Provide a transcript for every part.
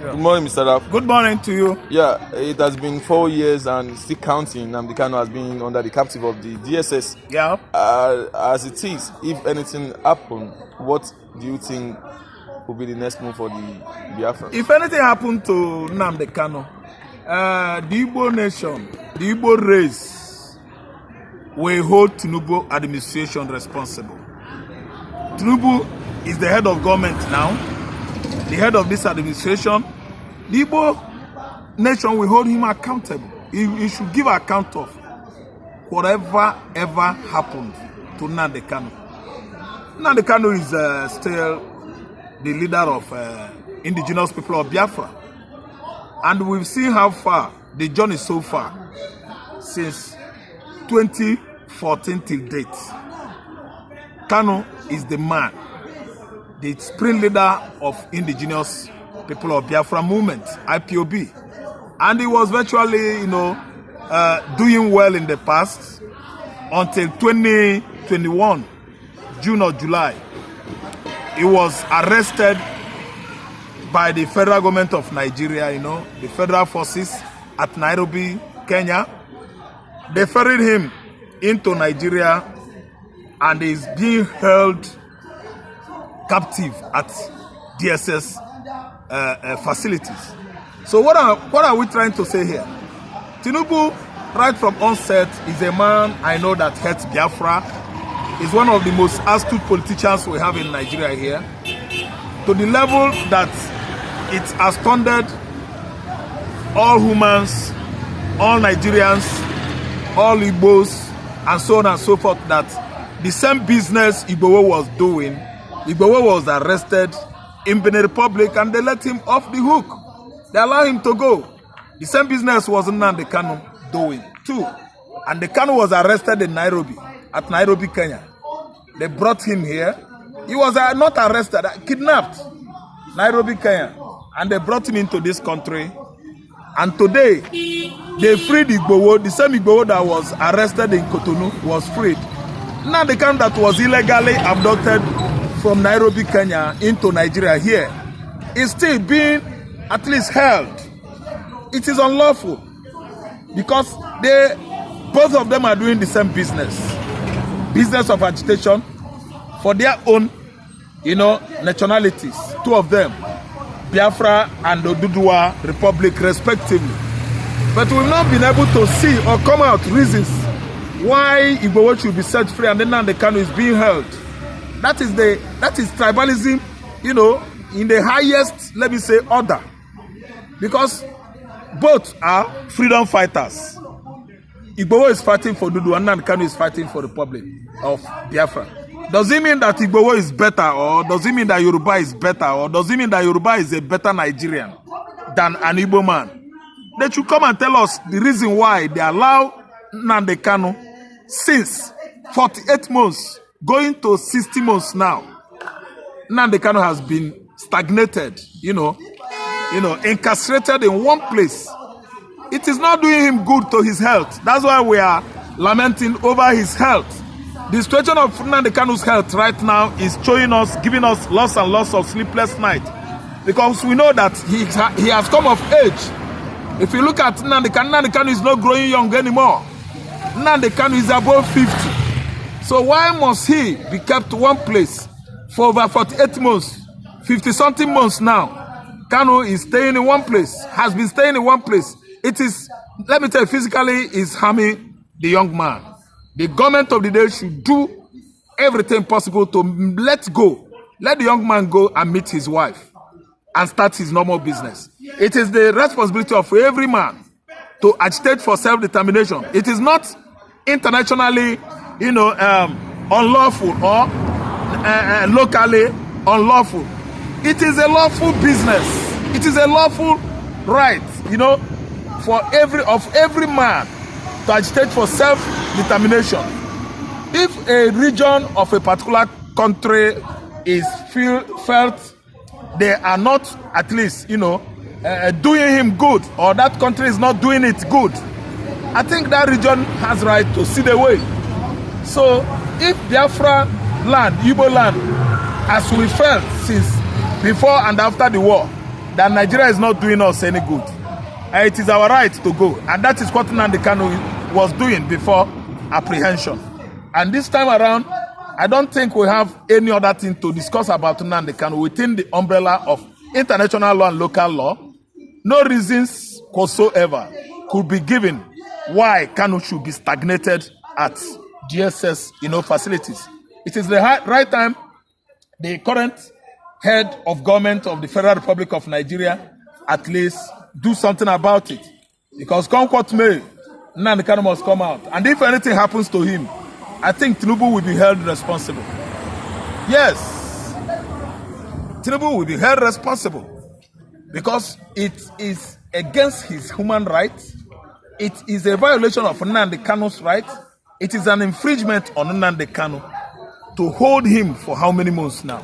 Good morning, Mr. Raf. Good morning to you. Yeah, it has been 4 years and still counting. Nnamdi Kanu has been under the captive of the DSS. Yeah. As it is, if anything happened, what do you think will be the next move for the Biafra? If anything happened to Nnamdi Kanu, the Igbo nation, the Igbo race, will hold Tinubu administration responsible. Tinubu is the head of government now, the head of this administration. The Igbo nation will hold him accountable. He should give account of whatever ever happened to Nnamdi Kanu. Nnamdi Kanu is still the leader of indigenous people of Biafra. And we've seen how far the journey so far since 2014 till date. Kanu is the man, the supreme leader of indigenous people of Biafra movement, IPOB. And he was virtually, doing well in the past until 2021, June or July. He was arrested by the federal government of Nigeria, the federal forces at Nairobi, Kenya. They ferried him into Nigeria and is being held captive at DSS facilities. So what are we trying to say here? Tinubu, right from onset, is a man I know that hates Biafra. He's one of the most astute politicians we have in Nigeria here, to the level that it astounded all humans, all Nigerians, all Igbos, and so on and so forth, that the same business IGBO was doing, IGBO was arrested in Benin Republic and they let him off the hook. They allowed him to go. The same business was Nnamdi Kanu doing too. And the Kanu was arrested in Nairobi, at Nairobi, Kenya. They brought him here. He was not arrested, kidnapped, Nairobi, Kenya. And they brought him into this country. And today, they freed IGBO. The same IGBO that was arrested in Cotonou was freed. Now the Kanu that was illegally abducted from Nairobi, Kenya into Nigeria here is still being at least held. It is unlawful because both of them are doing the same business of agitation for their own, nationalities. Two of them, Biafra and Oduduwa Republic, respectively. But we've not been able to see or come out reasons why IGBO should be set free and then Nnamdi Kanu is being held. That is tribalism, in the highest, let me say, order. Because both are freedom fighters. IGBO is fighting for Dudu and Nnamdi Kanu is fighting for the Republic of Biafra. Does it mean that IGBO is better, or does it mean that Yoruba is better, or does it mean that Yoruba is a better Nigerian than an Igbo man? They should come and tell us the reason why they allow Nnamdi Kanu since 48 months, going to 60 months now. Nnamdi Kanu has been stagnated, incarcerated in one place. It is not doing him good to his health. That's why we are lamenting over his health. The situation of Nnamdi Kanu's health right now is giving us lots and lots of sleepless nights, because we know that he has come of age. If you look at Nnamdi Kanu is not growing young anymore. Nnamdi Kanu is above 50. So why must he be kept one place for over 48 months, 50-something months now? Kanu is staying in one place, has been staying in one place. It is, let me tell you, physically is harming the young man. The government of the day should do everything possible to let the young man go and meet his wife and start his normal business. It is the responsibility of every man to agitate for self-determination. It is not internationally, unlawful or locally unlawful. It is a lawful business. It is a lawful right, for every man to agitate for self-determination. If a region of a particular country is felt they are not at least, doing him good, or that country is not doing it good, I think that region has right to see the way. So if Biafra land, Igbo land, as we felt since before and after the war, that Nigeria is not doing us any good. It is our right to go. And that is what Nnamdi Kanu was doing before apprehension. And this time around, I don't think we have any other thing to discuss about Nnamdi Kanu within the umbrella of international law and local law. No reasons whatsoever could be given why Kanu should be stagnated at DSS, facilities. It is the right time the current head of government of the Federal Republic of Nigeria at least do something about it. Because come what may, Nnamdi Kanu must come out. And if anything happens to him, I think Tinubu will be held responsible. Yes, Tinubu will be held responsible because it is against his human rights. It is a violation of Nnamdi Kanu's rights. It is an infringement on Nnamdi Kanu to hold him for how many months now?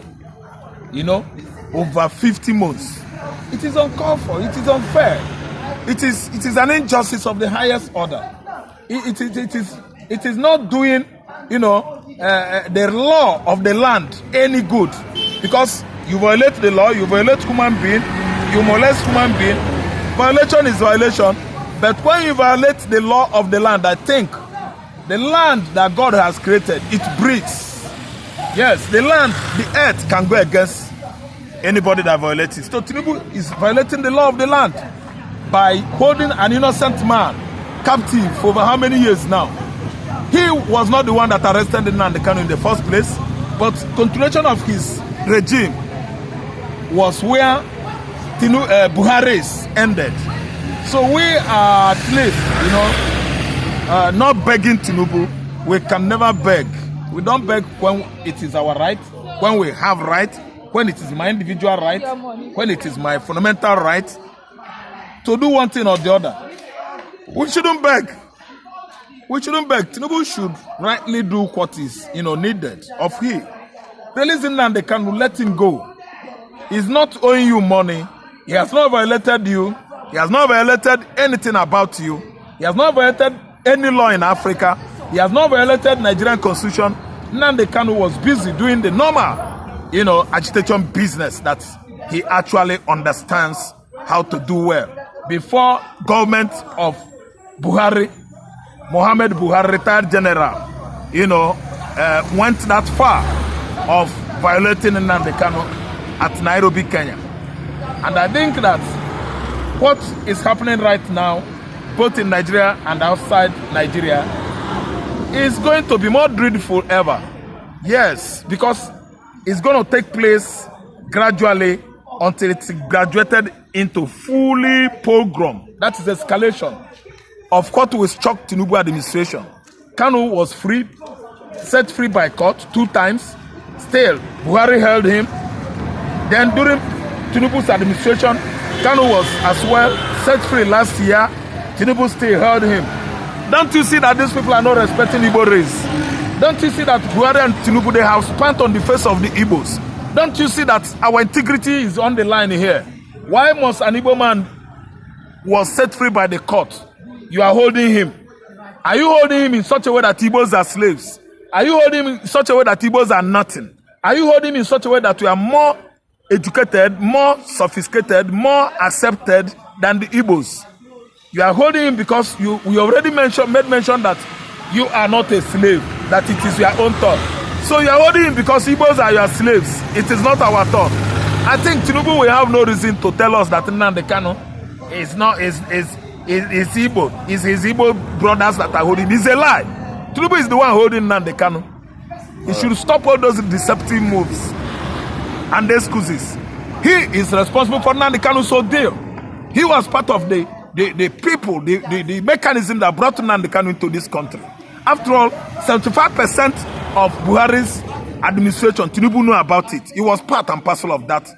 Over 50 months. It is uncalled for. It is unfair. It is an injustice of the highest order. It is not doing, the law of the land any good, because you violate the law, you violate human being, you molest human being. Violation is violation. But when you violate the law of the land, I think the land that God has created, it breathes. Yes, the land, the earth can go against anybody that violates it. So Tinubu is violating the law of the land by holding an innocent man captive for over how many years now? He was not the one that arrested Nnamdi Kanu in the first place, but continuation of his regime was where Buhari's ended. So we are at least, not begging Tinubu. We can never beg. We don't beg when it is our right, when we have right, when it is my individual right, when it is my fundamental right to do one thing or the other. We shouldn't beg. We shouldn't beg. Tinubu should rightly do what is, needed of him. Release Nnamdi Kanu, let him go. He's not owing you money. He has not violated you. He has not violated anything about you. He has not violated any law in Africa. He has not violated Nigerian constitution. Nnamdi Kanu was busy doing the normal, agitation business that he actually understands how to do well. Before government of Buhari, Muhammad Buhari, retired general, went that far of violating Nnamdi Kanu at Nairobi, Kenya. And I think that what is happening right now, both in Nigeria and outside Nigeria, is going to be more dreadful ever. Yes, because it's going to take place gradually until it's graduated into fully pogrom. That is escalation of what will shock Tinubu administration. Kanu was free, set free by court 2 times. Still, Buhari held him. Then during Tinubu's administration, Kanu was as well set free last year. Tinubu still held him. Don't you see that these people are not respecting Igbo race? Don't you see that Buhari and Tinubu, they have spat on the face of the Igbos? Don't you see that our integrity is on the line here? Why must an Igbo man was set free by the court? You are holding him. Are you holding him in such a way that Igbos are slaves? Are you holding him in such a way that Igbos are nothing? Are you holding him in such a way that we are more educated, more sophisticated, more accepted than the Igbos? You are holding him because we already made mention that you are not a slave, that it is your own thought. So you are holding him because Igbos are your slaves. It is not our thought. I think Tinubu will have no reason to tell us that Nnamdi Kanu is Igbo. It's his Igbo brothers that are holding him. It's a lie. Tinubu is the one holding Nnamdi Kanu. He should stop all those deceptive moves and excuses. He is responsible for Nnamdi Kanu's ordeal. He was part of the people, the mechanism that brought Nnamdi Kanu into this country. After all, 75% of Buhari's administration, Tinubu knew about it. He was part and parcel of that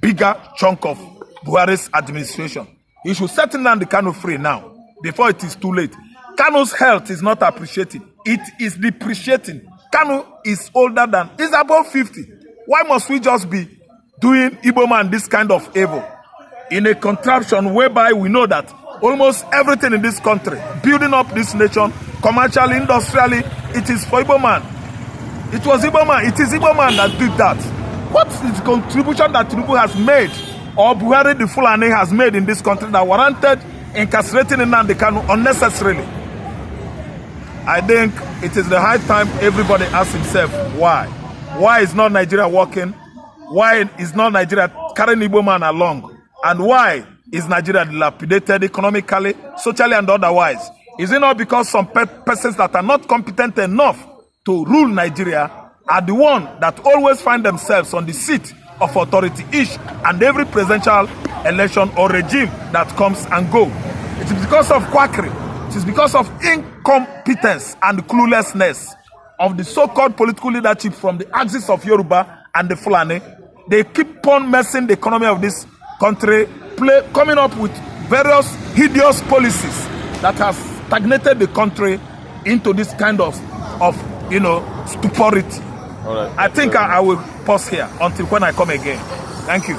bigger chunk of Buhari's administration. He should set Nnamdi Kanu free now, before it is too late. Kanu's health is not appreciated. It is depreciating. Kanu is older than, he's above 50. Why must we just be doing Igbo man this kind of evil? In a contraption whereby we know that almost everything in this country, building up this nation, commercially, industrially, it is for Igbo man. It was Igbo man. It is Igbo man that did that. What is the contribution that Tinubu has made or Buhari the Fulani has made in this country that warranted incarcerating Nnamdi Kanu unnecessarily. I think it is the high time everybody asks himself why. Why is not Nigeria working? Why is not Nigeria carrying Igbo man along? And why is Nigeria dilapidated economically, socially, and otherwise? Is it not because some persons that are not competent enough to rule Nigeria are the ones that always find themselves on the seat of authority each and every presidential election or regime that comes and goes? It is because of quackery. It is because of incompetence and cluelessness of the so-called political leadership from the axis of Yoruba and the Fulani. They keep on messing the economy of this country, coming up with various hideous policies that has stagnated the country into this kind of stupidity. All right. I think I will pause here until when I come again. Thank you.